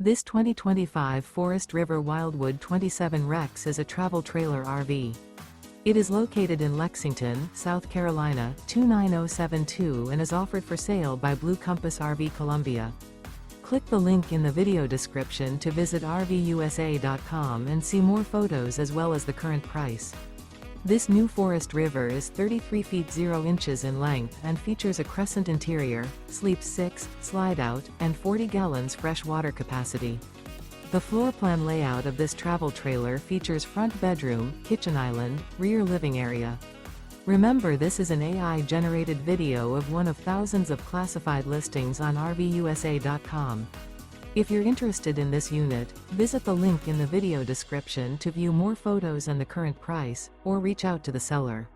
This 2025 Forest River Wildwood 27 Rex is a travel trailer RV. It is located in Lexington, South Carolina, 29072 and is offered for sale by Blue Compass RV Columbia. Click the link in the video description to visit RVUSA.com and see more photos as well as the current price. This new Forest River is 33 feet 0 inches in length and features a Crescent interior, sleeps 6, slide-out, and 40 gallons fresh water capacity. The floor plan layout of this travel trailer features front bedroom, kitchen island, rear living area. Remember, this is an AI-generated video of one of thousands of classified listings on RVUSA.com. If you're interested in this unit, visit the link in the video description to view more photos and the current price, or reach out to the seller.